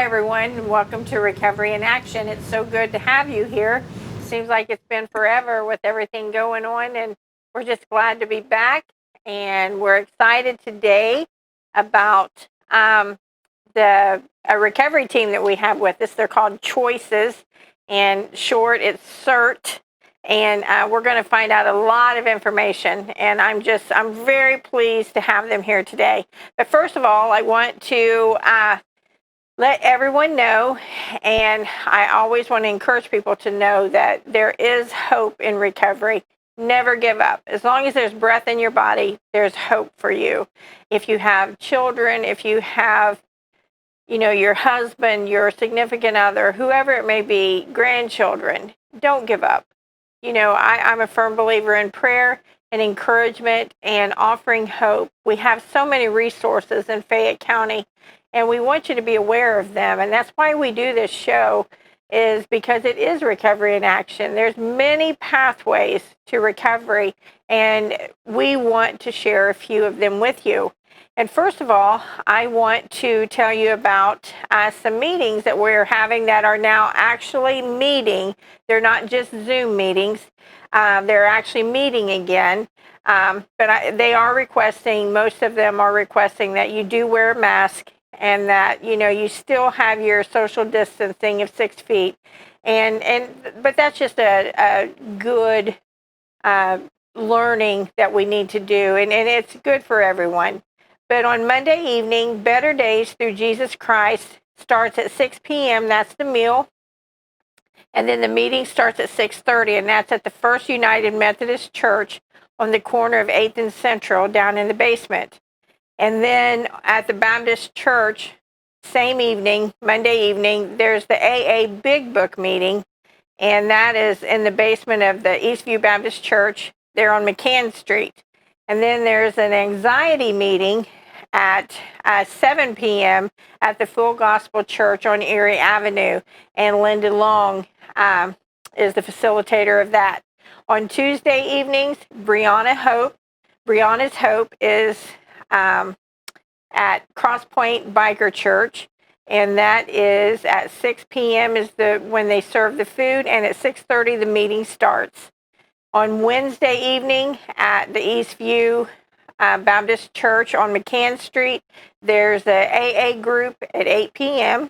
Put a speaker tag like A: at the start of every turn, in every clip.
A: everyone. Welcome to Recovery in Action. It's so good to have you here. Seems like it's been forever with everything going on, and we're just glad to be back. And we're excited today about the recovery team that we have with us. They're called Choices, and short, it's CERT. And we're going to find out a lot of information, and I'm very pleased to have them here today. But first of all, I want to let everyone know, and I always want to encourage people to know that there is hope in recovery. Never give up. As long as there's breath in your body, there's hope for you. If you have children, if you have, your husband, your significant other, whoever it may be, grandchildren, don't give up. I'm a firm believer in prayer and encouragement and offering hope. We have so many resources in Fayette County, and we want you to be aware of them. And that's why we do this show, is because it is recovery in action. There's many pathways to recovery, and we want to share a few of them with you. And first of all, I want to tell you about some meetings that we're having that are now actually meeting. They're not just Zoom meetings. They're actually meeting again. But they are requesting, most of them are requesting that you do wear a mask and that, you still have your social distancing of 6 feet. But that's just a good learning that we need to do, and it's good for everyone. But on Monday evening, Better Days Through Jesus Christ starts at 6 p.m. That's the meal. And then the meeting starts at 6:30, and that's at the First United Methodist Church on the corner of 8th and Central down in the basement. And then at the Baptist Church, same evening, Monday evening, there's the AA Big Book meeting, and that is in the basement of the Eastview Baptist Church there on McCann Street. And then there's an anxiety meeting at 7 p.m. at the Full Gospel Church on Erie Avenue, and Linda Long is the facilitator of that. On Tuesday evenings, Brianna's Hope is at Cross Point Biker Church, and that is at 6 p.m. is when they serve the food, and at 6:30 the meeting starts. On Wednesday evening at the Eastview Baptist Church on McCann Street, there's a AA group at 8 p.m.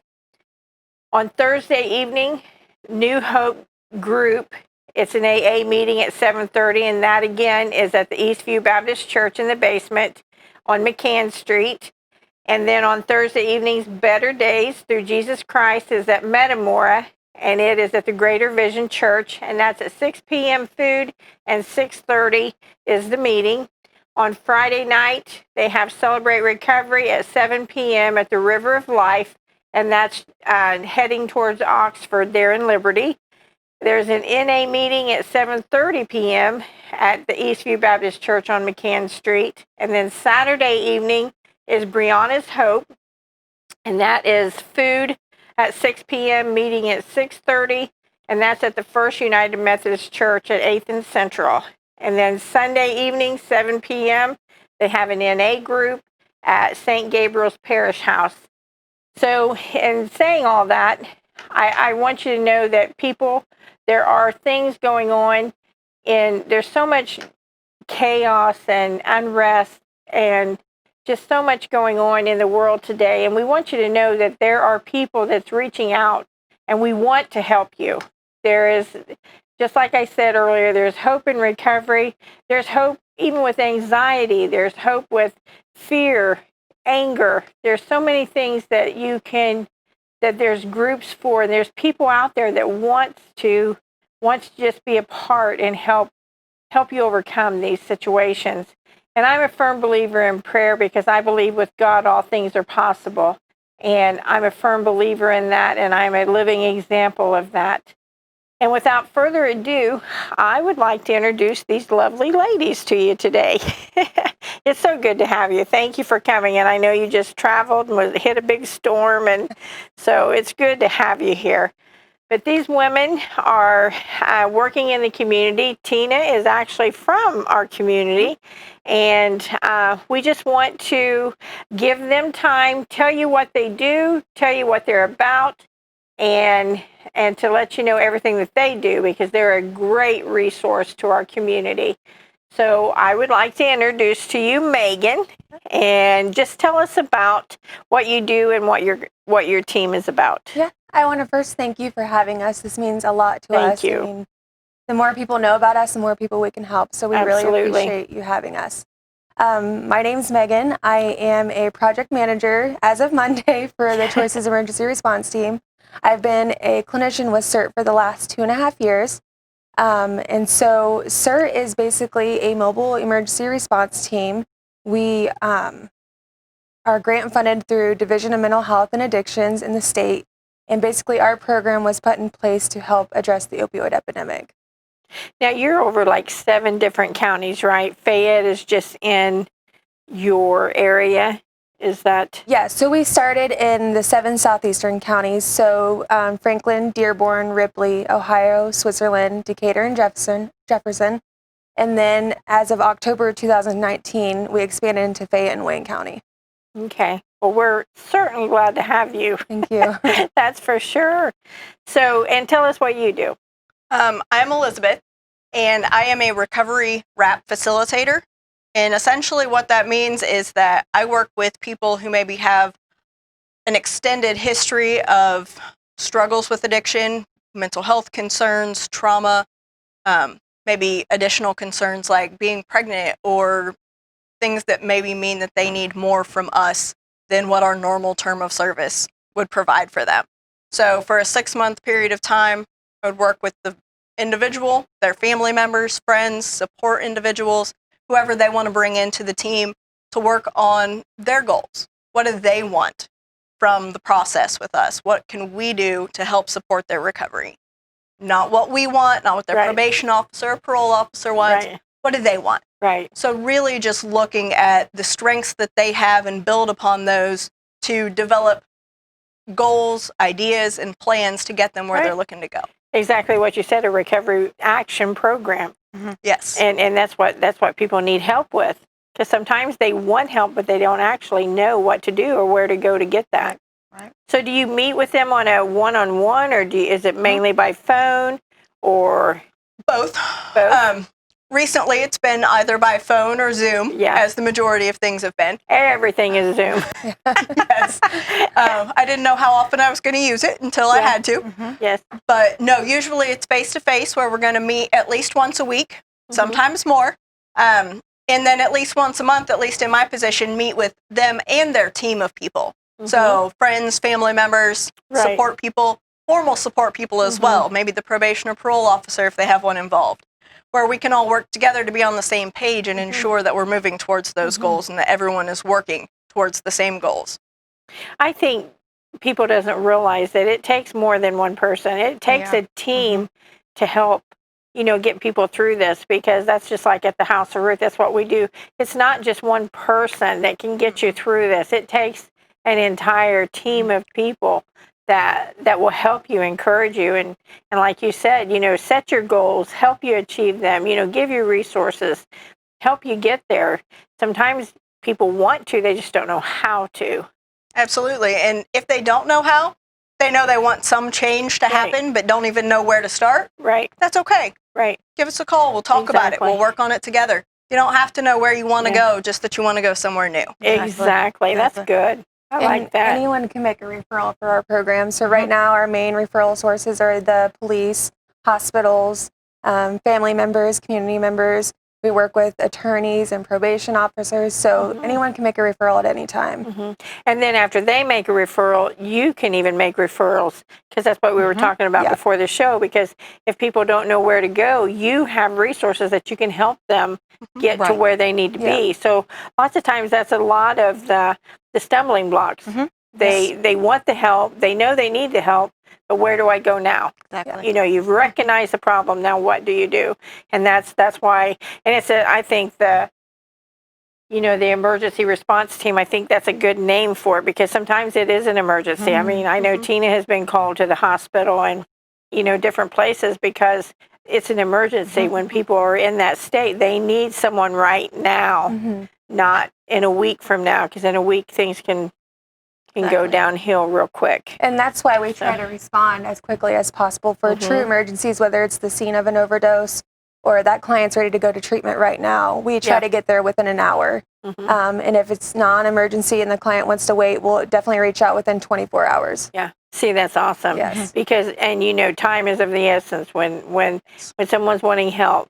A: On Thursday evening, New Hope group, it's an AA meeting at 7:30, and that again is at the Eastview Baptist Church in the basement on McCann Street. And then on Thursday evenings, Better Days Through Jesus Christ is at Metamora, and it is at the Greater Vision Church, and that's at 6 p.m. food, and 6:30 is the meeting. On Friday night, they have Celebrate Recovery at 7 p.m. at the River of Life, and that's heading towards Oxford there in Liberty. There's an NA meeting at 7:30 p.m. at the Eastview Baptist Church on McCann Street. And then Saturday evening is Brianna's Hope, and that is food at 6 p.m., meeting at 6:30, and that's at the First United Methodist Church at 8th and Central. And then Sunday evening, 7 p.m., they have an NA group at St. Gabriel's Parish House. So in saying all that, I want you to know that there are things going on, and there's so much chaos and unrest and just so much going on in the world today. And we want you to know that there are people that's reaching out, and we want to help you. There is, just like I said earlier, there's hope in recovery. There's hope even with anxiety. There's hope with fear, anger. There's so many things that that there's groups for, and there's people out there that wants to just be a part and help you overcome these situations. And I'm a firm believer in prayer, because I believe with God all things are possible. And I'm a firm believer in that, and I'm a living example of that. And without further ado, I would like to introduce these lovely ladies to you today. It's so good to have you. Thank you for coming. And I know you just traveled and hit a big storm, and so it's good to have you here. But these women are working in the community. Tina is actually from our community, and we just want to give them time, tell you what they do, tell you what they're about, and to let you know everything that they do, because they're a great resource to our community. So I would like to introduce to you Megan, and just tell us about what you do and what your team is about.
B: Yeah, I want to first thank you for having us. This means a lot to us.
A: Thank you.
B: I mean, the more people know about us, the more people we can help. So we really appreciate you having us. My name's Megan. I am a project manager as of Monday for the Choices Emergency Response Team. I've been a clinician with CERT for the last 2.5 years. And so CERT is basically a mobile emergency response team. We are grant funded through Division of Mental Health and Addictions in the state. And basically our program was put in place to help address the opioid epidemic.
A: Now you're over like 7 different counties, right? Fayette is just in your area. Is that?
B: Yeah, so we started in the 7 southeastern counties. So Franklin, Dearborn, Ripley, Ohio, Switzerland, Decatur, and Jefferson. And then as of October 2019, we expanded into Fayette and Wayne County.
A: Okay. Well, we're certainly glad to have you.
B: Thank you.
A: That's for sure. So, and tell us what you do.
C: I'm Elizabeth, and I am a recovery RAP facilitator. And essentially what that means is that I work with people who maybe have an extended history of struggles with addiction, mental health concerns, trauma, maybe additional concerns like being pregnant, or things that maybe mean that they need more from us than what our normal term of service would provide for them. So for a 6-month period of time, I would work with the individual, their family members, friends, support individuals, whoever they want to bring into the team to work on their goals. What do they want from the process with us? What can we do to help support their recovery? Not what we want, not what their probation officer or parole officer wants. What do they want?
A: Right.
C: So really just looking at the strengths that they have and build upon those to develop goals, ideas, and plans to get them where they're looking to go.
A: Exactly what you said, a recovery action program.
C: Mm-hmm. Yes.
A: And that's what people need help with. Because sometimes they want help, but they don't actually know what to do or where to go to get that.
C: Right.
A: So do you meet with them on a one-on-one, or is it mainly by phone, or?
C: Both. Recently, it's been either by phone or Zoom, as the majority of things have been.
A: Everything is Zoom.
C: Yes. I didn't know how often I was going to use it until I had to.
A: Mm-hmm. Yes.
C: But no, usually it's face-to-face, where we're going to meet at least once a week, sometimes more. And then at least once a month, at least in my position, meet with them and their team of people. So friends, family members, support people, formal support people as well, maybe the probation or parole officer if they have one involved, where we can all work together to be on the same page and ensure that we're moving towards those goals and that everyone is working towards the same goals.
A: I think people doesn't realize that it takes more than one person. It takes a team to help, get people through this, because that's just like at the House of Ruth. That's what we do. It's not just one person that can get you through this. It takes an entire team of people that will help you, encourage you, and like you said, set your goals, help you achieve them, give you resources, help you get there. Sometimes people want to, they just don't know how to.
C: Absolutely. And if they don't know how, they know they want some change to happen, but don't even know where to start.
A: Right.
C: That's okay.
A: Right.
C: Give us a call. We'll talk about it. We'll work on it together. You don't have to know where you want to go, just that you want to go somewhere new.
A: Exactly. That's good. I like that.
B: Anyone can make a referral for our program. So right now our main referral sources are the police, hospitals, family members, community members. We work with attorneys and probation officers, so anyone can make a referral at any time.
A: And then after they make a referral, you can even make referrals, because that's what we were talking about before the show, because if people don't know where to go, you have resources that you can help them get to where they need to be. So lots of times that's a lot of the stumbling blocks. They want the help, they know they need the help, but where do I go now?
C: Exactly.
A: You've recognized the problem. Now what do you do? And that's why. And I think the emergency response team, I think that's a good name for it, because sometimes it is an emergency. I mean, I know Tina has been called to the hospital, and different places because it's an emergency. When people are in that state, they need someone right now, not in a week from now, because in a week things can go downhill real quick.
B: And that's why we try to respond as quickly as possible for true emergencies, whether it's the scene of an overdose or that client's ready to go to treatment right now. We try to get there within an hour. And if it's non-emergency and the client wants to wait, we'll definitely reach out within 24 hours.
A: Yeah. See, that's awesome.
B: Yes.
A: Because, and time is of the essence. When someone's wanting help,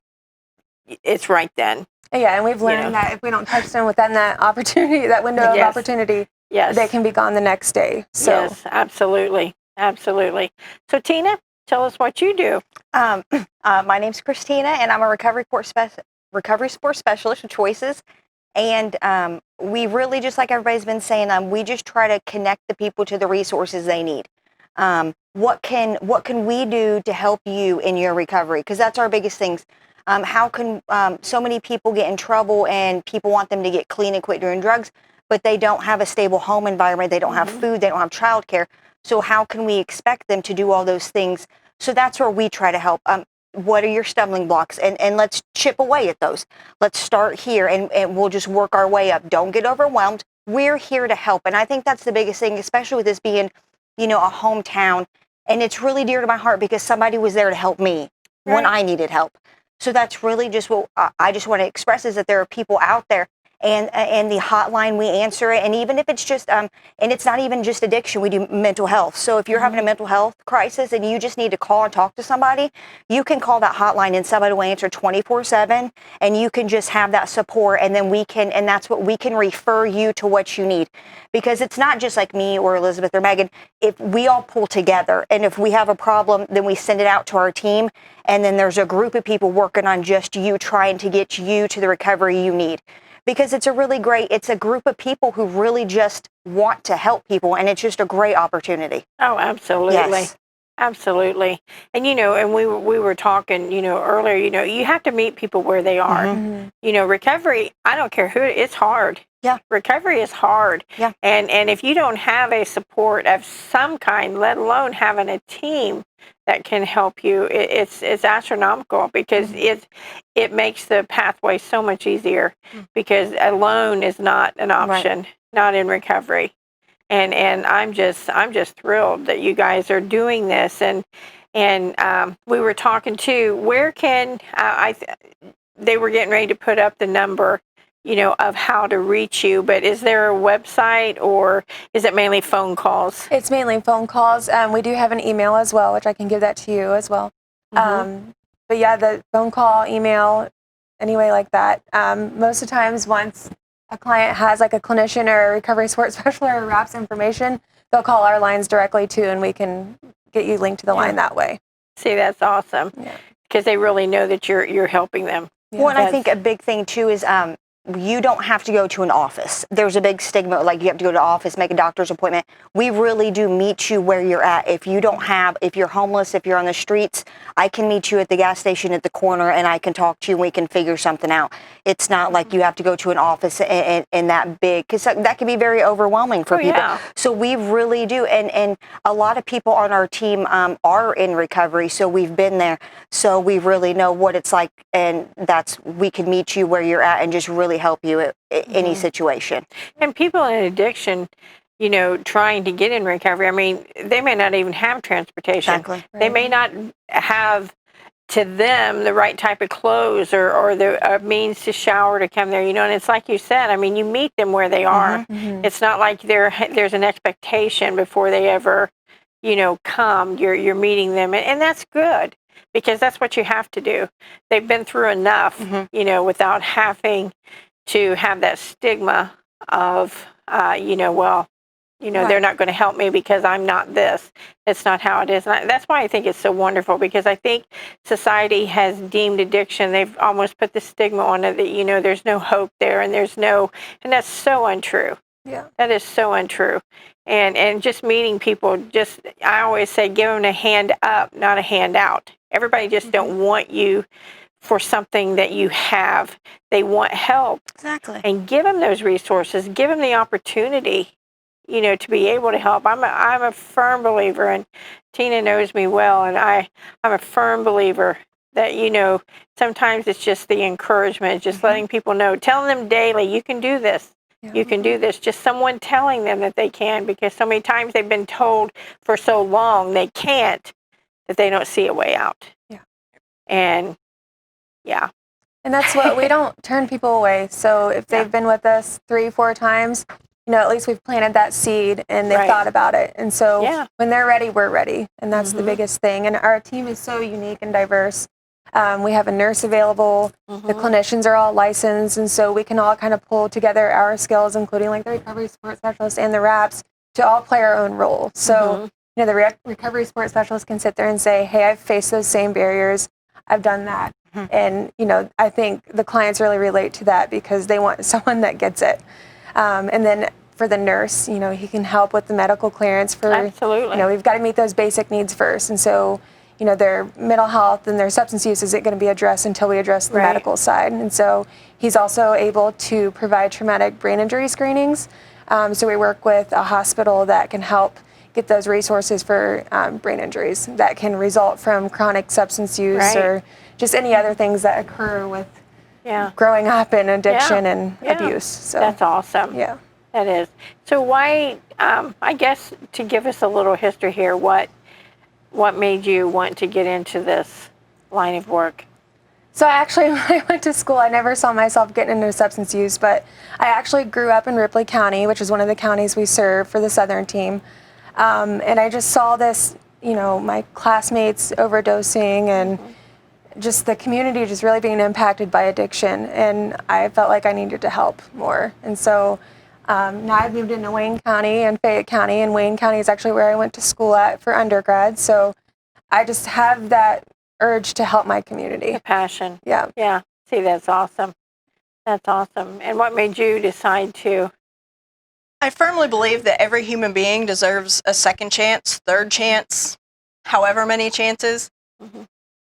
A: it's right then.
B: Yeah, and we've learned that if we don't touch them within that opportunity, that window of opportunity, they can be gone the next day. So. Yes,
A: absolutely. Absolutely. So, Tina, tell us what you do.
D: My name's Christina, and I'm a recovery support specialist with Choices. And we really, just like everybody's been saying, we just try to connect the people to the resources they need. What can we do to help you in your recovery? Because that's our biggest things. How can so many people get in trouble and people want them to get clean and quit doing drugs, but they don't have a stable home environment, they don't have food, they don't have childcare. So how can we expect them to do all those things? So that's where we try to help. What are your stumbling blocks? And let's chip away at those. Let's start here and we'll just work our way up. Don't get overwhelmed. We're here to help. And I think that's the biggest thing, especially with this being, a hometown. And it's really dear to my heart because somebody was there to help me when I needed help. So that's really just what I just want to express, is that there are people out there, and the hotline, we answer it. And even if it's just, and it's not even just addiction, we do mental health. So if you're having a mental health crisis and you just need to call and talk to somebody, you can call that hotline and somebody will answer 24/7, and you can just have that support. And then and that's what we can refer you to what you need. Because it's not just like me or Elizabeth or Megan. If we all pull together, and if we have a problem, then we send it out to our team. And then there's a group of people working on just you, trying to get you to the recovery you need. Because it's a group of people who really just want to help people, and it's just a great opportunity.
A: Oh, absolutely.
D: Yes.
A: Absolutely. And, and we were talking, earlier, you have to meet people where they are. Recovery, I don't care who, it's hard.
D: Yeah.
A: Recovery is hard.
D: Yeah.
A: And if you don't have a support of some kind, let alone having a team that can help you, it's astronomical, because it makes the pathway so much easier, because alone is not an option, not in recovery. And I'm just thrilled that you guys are doing this. And we were talking too, where can they were getting ready to put up the number, of how to reach you, but is there a website, or is it mainly phone calls?
B: It's mainly phone calls. We do have an email as well, which I can give that to you as well. But yeah, the phone call, email, anyway like that. Most of the times, once a client has like a clinician or a recovery support specialist or RAPS information, they'll call our lines directly too, and we can get you linked to the line that way.
A: See, that's awesome, because they really know that you're helping them.
D: Well, and I think a big thing too is you don't have to go to an office. There's a big stigma, like you have to go to the office, make a doctor's appointment. We really do meet you where you're at. If you're homeless, if you're on the streets, I can meet you at the gas station at the corner, and I can talk to you and we can figure something out. It's not like you have to go to an office and that big, because that can be very overwhelming for people. Yeah. So we really do. And a lot of people on our team are in recovery, so we've been there. So we really know what it's like, and we can meet you where you're at and just really help you at any situation.
A: And people in addiction, trying to get in recovery, I mean, they may not even have transportation.
D: Exactly.
A: They may not have, to them, the right type of clothes or the means to shower to come there, and it's like you said, I mean, you meet them where they are. It's not like there's an expectation before they ever, come. You're meeting them, and that's good, because that's what you have to do. They've been through enough, without having to have that stigma of, they're not going to help me because I'm not this. It's not how it is. And that's why I think it's so wonderful, because I think society has deemed addiction, they've almost put the stigma on it that, there's no hope there, and and that's so untrue.
B: Yeah.
A: That is so untrue. And just meeting people, I always say, give them a hand up, not a hand out. Everybody just don't want you for something that you have. They want help.
D: Exactly.
A: And give them those resources. Give them the opportunity, to be able to help. I'm a firm believer, and Tina knows me well, and I'm a firm believer that, sometimes it's just the encouragement, just letting people know, telling them daily, you can do this. Yeah. You can do this. Just someone telling them that they can, because so many times they've been told for so long they can't, that they don't see a way out.
B: Yeah.
A: And
B: And that's what, we don't turn people away. So if they've been with us 3-4 times, at least we've planted that seed and they've thought about it. And so when they're ready, we're ready. And that's the biggest thing. And our team is so unique and diverse. We have a nurse available. The clinicians are all licensed. And so we can all kind of pull together our skills, including like the recovery support specialist and the RAPs, to all play our own role. So, the recovery support specialist can sit there and say, hey, I've faced those same barriers. I've done that. And, I think the clients really relate to that because they want someone that gets it. And then for the nurse, he can help with the medical clearance for,
A: absolutely.
B: We've got to meet those basic needs first. And so, their mental health and their substance use isn't going to be addressed until we address the medical side. And so he's also able to provide traumatic brain injury screenings. So we work with a hospital that can help get those resources for brain injuries that can result from chronic substance use or just any other things that occur with growing up in addiction and abuse. So
A: that's awesome.
B: Yeah,
A: that is. So why? I guess to give us a little history here, what made you want to get into this line of work?
B: So actually, when I went to school, I never saw myself getting into substance use, but I actually grew up in Ripley County, which is one of the counties we serve for the Southern team. And I just saw this, my classmates overdosing and just the community just really being impacted by addiction. And I felt like I needed to help more. And so now I've moved into Wayne County and Fayette County, and Wayne County is actually where I went to school at for undergrad. So I just have that urge to help my community.
A: The passion.
B: Yeah.
A: Yeah. See, that's awesome. That's awesome. And what made you decide to?
C: I firmly believe that every human being deserves a second chance, third chance, however many chances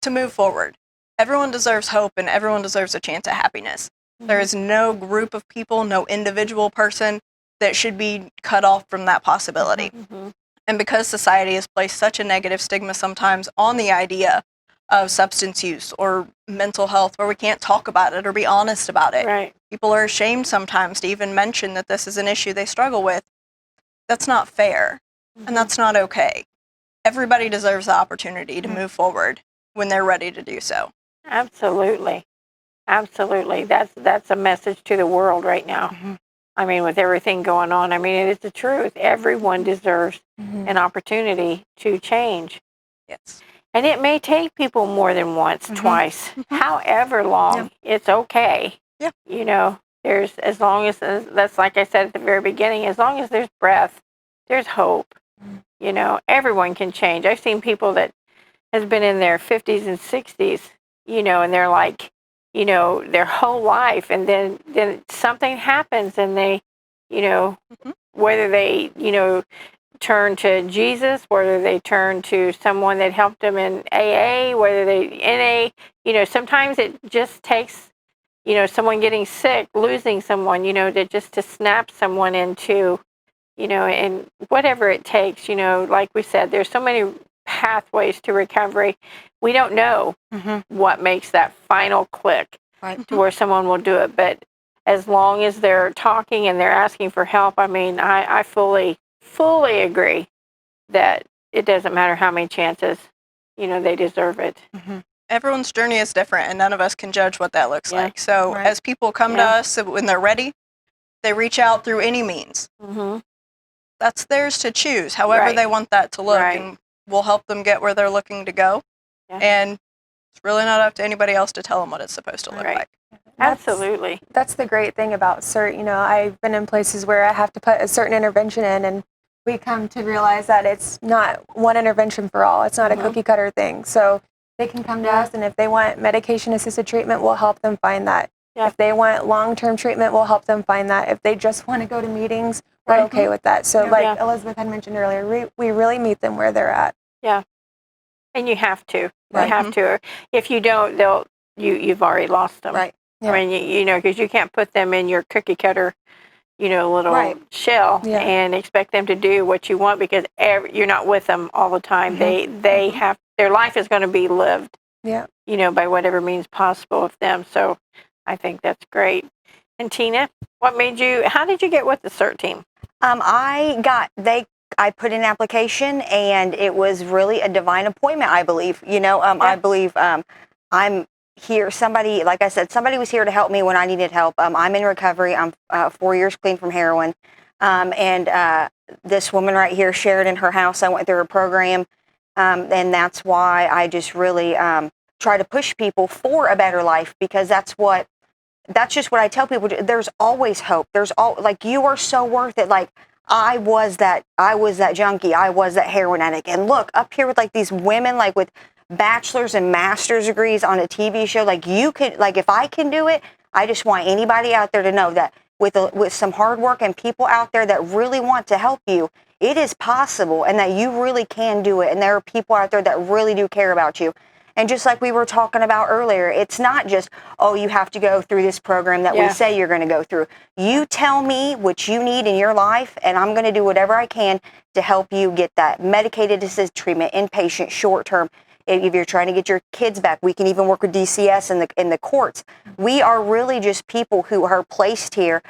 C: to move forward. Everyone deserves hope, and everyone deserves a chance at happiness. There is no group of people, no individual person that should be cut off from that possibility. And because society has placed such a negative stigma sometimes on the idea of substance use or mental health, where we can't talk about it or be honest about it.
A: Right.
C: People are ashamed sometimes to even mention that this is an issue they struggle with. That's not fair, and that's not okay. Everybody deserves the opportunity to move forward when they're ready to do so.
A: Absolutely. Absolutely. That's a message to the world right now. I mean, with everything going on, I mean, it is the truth. Everyone deserves an opportunity to change.
C: Yes.
A: And it may take people more than once, twice, however long, it's okay.
C: Yeah.
A: There's, as long as, that's like I said at the very beginning, as long as there's breath, there's hope. Everyone can change. I've seen people that has been in their 50s and 60s, and they're like, their whole life, and then something happens, and they, whether they, turn to Jesus, whether they turn to someone that helped them in AA, whether they NA, sometimes it just takes, someone getting sick, losing someone, to snap someone into, and whatever it takes, like we said, there's so many pathways to recovery. We don't know what makes that final click to where someone will do it. But as long as they're talking and they're asking for help, I mean, I fully agree that it doesn't matter how many chances, they deserve it.
C: Everyone's journey is different, and none of us can judge what that looks like. So as people come to us when they're ready, they reach out through any means. That's theirs to choose, however they want that to look, and we'll help them get where they're looking to go. And it's really not up to anybody else to tell them what it's supposed to look like.
A: Absolutely.
B: That's the great thing about CERT. I've been in places where I have to put a certain intervention in, and we come to realize that it's not one intervention for all. It's not a cookie cutter thing. So they can come to us, and if they want medication-assisted treatment, we'll help them find that. If they want long-term treatment, we'll help them find that. If they just want to go to meetings, we're okay with that. So like Elizabeth had mentioned earlier, we really meet them where they're at.
A: Yeah. And you have to. You have to. If you don't, you've already lost them.
B: Right.
A: I mean, because you can't put them in your cookie cutter, little shell and expect them to do what you want, because you're not with them all the time. They have, their life is going to be lived, by whatever means possible with them. So I think that's great. And Tina, how did you get with the CERT team?
D: I put in an application, and it was really a divine appointment, I believe. I believe I'm here. Somebody, like I said, somebody was here to help me when I needed help. I'm in recovery. I'm 4 years clean from heroin. And this woman right here shared in her house. I went through her program. And that's why I just really try to push people for a better life, because that's just what I tell people. There's always hope. You are so worth it. Like, I was that junkie. I was that heroin addict. And look, up here with these women, with bachelor's and master's degrees on a TV show, you could, if I can do it, I just want anybody out there to know that with some hard work and people out there that really want to help you, it is possible, and that you really can do it. And there are people out there that really do care about you. And just like we were talking about earlier, it's not just, you have to go through this program that we say you're going to go through. You tell me what you need in your life, and I'm going to do whatever I can to help you get that medicated assisted treatment, inpatient, short term. If you're trying to get your kids back, we can even work with DCS in the courts. We are really just people who are placed here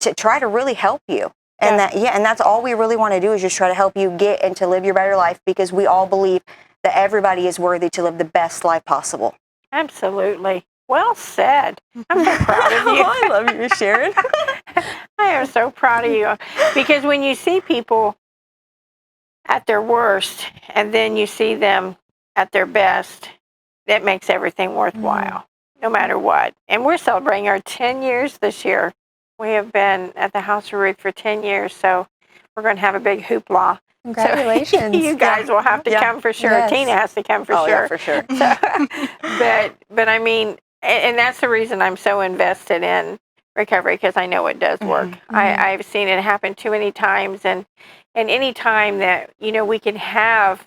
D: to try to really help you. And and that's all we really want to do, is just try to help you get and to live your better life, because we all believe that everybody is worthy to live the best life possible.
A: Absolutely. Well said. I'm so proud of you.
B: I love you, Sharon.
A: I am so proud of you, because when you see people at their worst and then you see them at their best, that makes everything worthwhile, no matter what. And we're celebrating our 10 years this year. We have been at the House of Ruth for 10 years, so we're going to have a big hoopla.
B: Congratulations.
A: So you guys will have to come for sure.
B: Yes.
A: Tina has to come for sure.
D: Yeah, for sure.
A: So, but I mean, and that's the reason I'm so invested in recovery, because I know it does work. I've seen it happen too many times, and any time that, we can have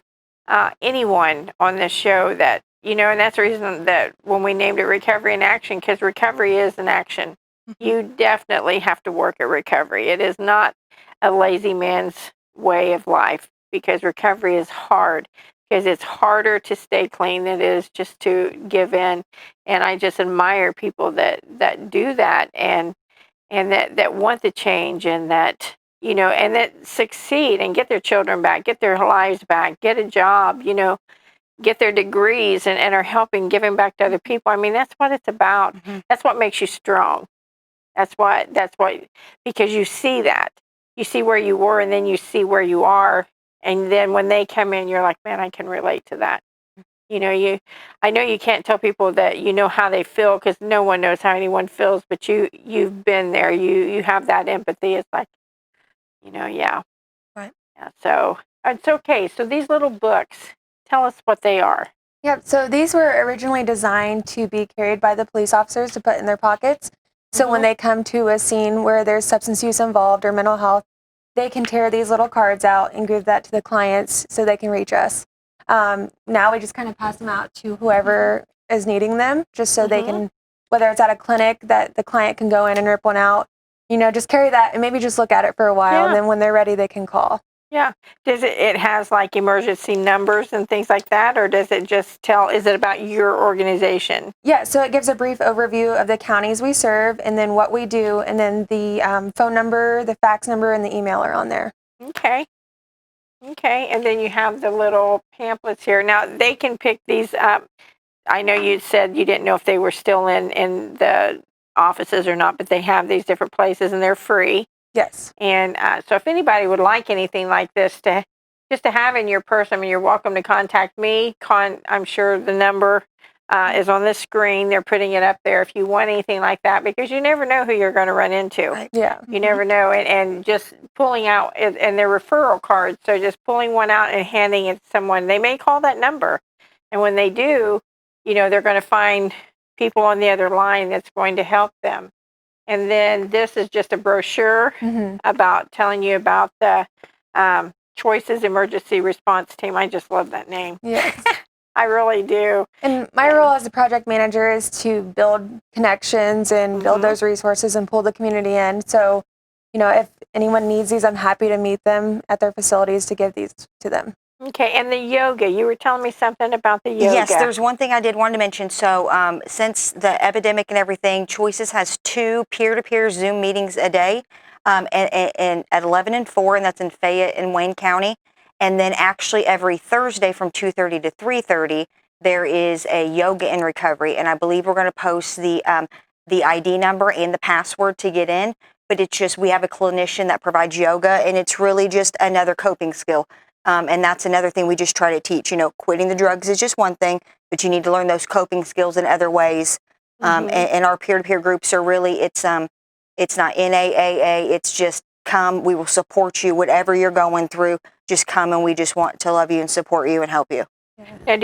A: anyone on this show that, and that's the reason that when we named it Recovery in Action, because recovery is an action. You definitely have to work at recovery. It is not a lazy man's way of life, because recovery is hard, because it's harder to stay clean than it is just to give in. And I just admire people that do that, and that want the change, and that, and that succeed and get their children back, get their lives back, get a job, get their degrees, and are giving back to other people. I mean, that's what it's about. That's what makes you strong. That's what, because you see that. You see where you were, and then you see where you are. And then when they come in, you're like, man, I can relate to that. I know you can't tell people that you know how they feel, because no one knows how anyone feels, but you've been there. You have that empathy. It's like, yeah.
B: Right.
A: Yeah, so it's okay. So these little books, tell us what they are.
B: Yep. So these were originally designed to be carried by the police officers to put in their pockets. So when they come to a scene where there's substance use involved or mental health, they can tear these little cards out and give that to the clients so they can reach us. Now we just kind of pass them out to whoever is needing them, just so they can, whether it's at a clinic that the client can go in and rip one out, just carry that and maybe just look at it for a while. And then when they're ready, they can call.
A: Yeah. Does it has like emergency numbers and things like that, or does it just is it about your organization?
B: Yeah, so it gives a brief overview of the counties we serve, and then what we do, and then the phone number, the fax number, and the email are on there.
A: Okay. And then you have the little pamphlets here. Now, they can pick these up. I know you said you didn't know if they were still in the offices or not, but they have these different places, and they're free.
B: Yes.
A: And so if anybody would like anything like this to have in your purse, I mean, you're welcome to contact me. I'm sure the number is on the screen. They're putting it up there if you want anything like that, because you never know who you're going to run into.
B: Right. Yeah.
A: You never know. And just pulling out, and they're referral cards, so just pulling one out and handing it to someone. They may call that number. And when they do, they're going to find people on the other line that's going to help them. And then this is just a brochure about telling you about the Choices Emergency Response Team. I just love that name.
B: Yes.
A: I really do.
B: And my role as a project manager is to build connections and build those resources and pull the community in. So if anyone needs these, I'm happy to meet them at their facilities to give these to them.
A: Okay, and the yoga, you were telling me something about the yoga.
D: Yes, there's one thing I did want to mention. So since the epidemic and everything, Choices has 2 peer-to-peer Zoom meetings a day, and at 11 and 4, and that's in Fayette and Wayne County. And then actually every Thursday from 2:30 to 3:30, there is a yoga and recovery. And I believe we're going to post the ID number and the password to get in. But it's just, we have a clinician that provides yoga, and it's really just another coping skill. And that's another thing we just try to teach. Quitting the drugs is just one thing, but you need to learn those coping skills in other ways. And our peer-to-peer groups are really, it's not NAAA, it's just come, we will support you, whatever you're going through, just come, and we just want to love you and support you and help you.
A: And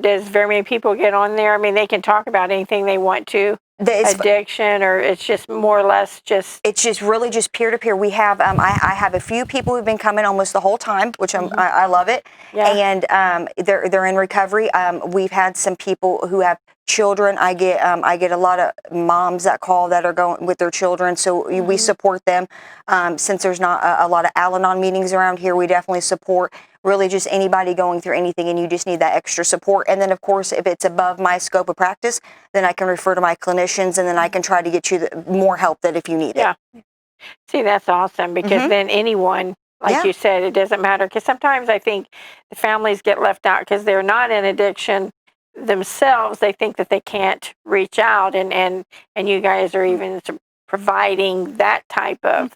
A: does very many people get on there? I mean, they can talk about anything they want to. Addiction, or it's just more or less just...
D: It's just really just peer-to-peer. We have, I have a few people who've been coming almost the whole time, which I love it.
A: Yeah.
D: And they're in recovery. We've had some people who have children. I get a lot of moms that call that are going with their children, so we support them. Since there's not a lot of Al-Anon meetings around here, we definitely support really just anybody going through anything, and you just need that extra support. And then, of course, if it's above my scope of practice, then I can refer to my clinicians, and then I can try to get you more help that if you need it.
A: See, that's awesome, because then anyone, like you said, it doesn't matter. Because sometimes I think the families get left out because they're not in addiction themselves. They think that they can't reach out, and you guys are even providing that type of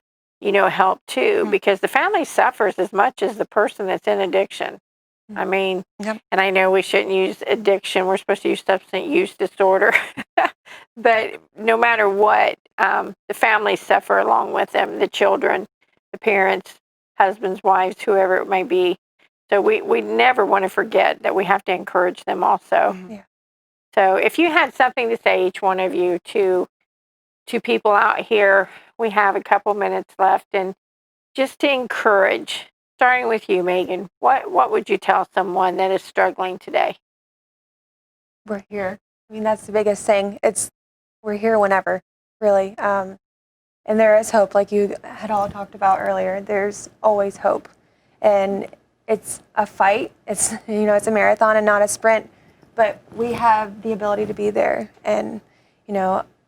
A: help too, because the family suffers as much as the person that's in addiction. I mean, and I know we shouldn't use addiction. We're supposed to use substance use disorder. But no matter what, the families suffer along with them, the children, the parents, husbands, wives, whoever it may be. So we never want to forget that we have to encourage them also. So if you had something to say, each one of you, to people out here, we have a couple minutes left, and just to encourage, starting with you, Megan, what would you tell someone that is struggling today?
B: We're here. I mean, that's the biggest thing. We're here whenever, really. And there is hope, like you had all talked about earlier. There's always hope. And it's a fight. It's a marathon and not a sprint. But we have the ability to be there. And,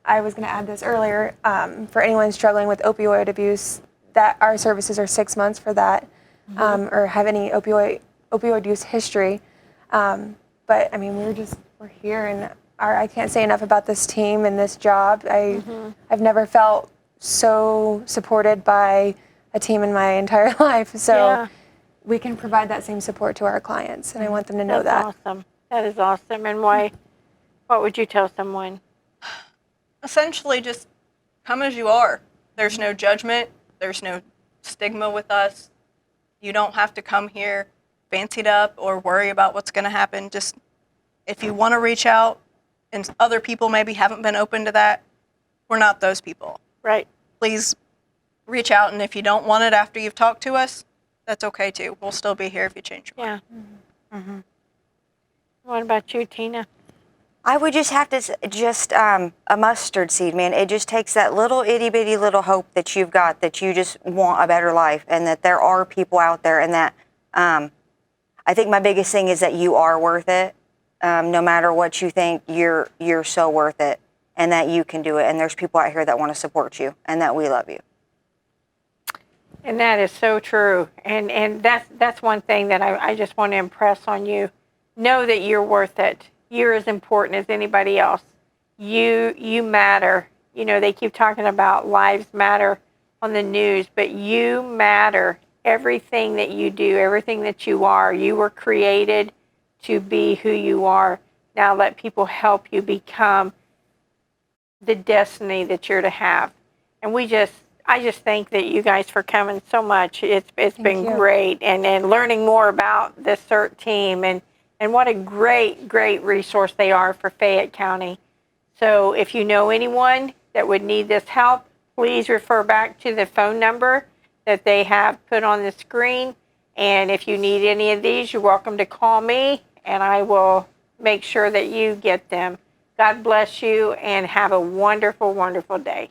B: I was going to add this earlier, for anyone struggling with opioid abuse, that our services are 6 months for that, or have any opioid use history. But I mean, we're here, and I can't say enough about this team and this job. I've never felt so supported by a team in my entire life. So we can provide that same support to our clients, and I want them to know that.
A: That's awesome. That is awesome. And why? What would you tell someone?
C: Essentially, just come as you are. There's no judgment. There's no stigma with us. You don't have to come here fancied up or worry about what's going to happen. Just if you want to reach out, and other people maybe haven't been open to that, we're not those people.
A: Right.
C: Please reach out, and if you don't want it after you've talked to us, that's okay too. We'll still be here if you change your mind.
A: Yeah. What about you, Tina?
D: I would just have to a mustard seed, man. It just takes that little itty bitty little hope that you've got, that you just want a better life, and that there are people out there, and that I think my biggest thing is that you are worth it. No matter what you think, you're so worth it, and that you can do it. And there's people out here that want to support you, and that we love you.
A: And that is so true. And that's one thing that I just want to impress on you. Know that you're worth it. You're as important as anybody else. You matter. They keep talking about lives matter on the news, but you matter. Everything that you do, everything that you are, you were created to be who you are. Now let people help you become the destiny that you're to have. And I just thank that you guys for coming so much. It's been great, and learning more about the CERT team, and what a great resource they are for Fayette County. So if you know anyone that would need this help, please refer back to the phone number that they have put on the screen. And if you need any of these, you're welcome to call me, and I will make sure that you get them. God bless you, and have a wonderful, wonderful day.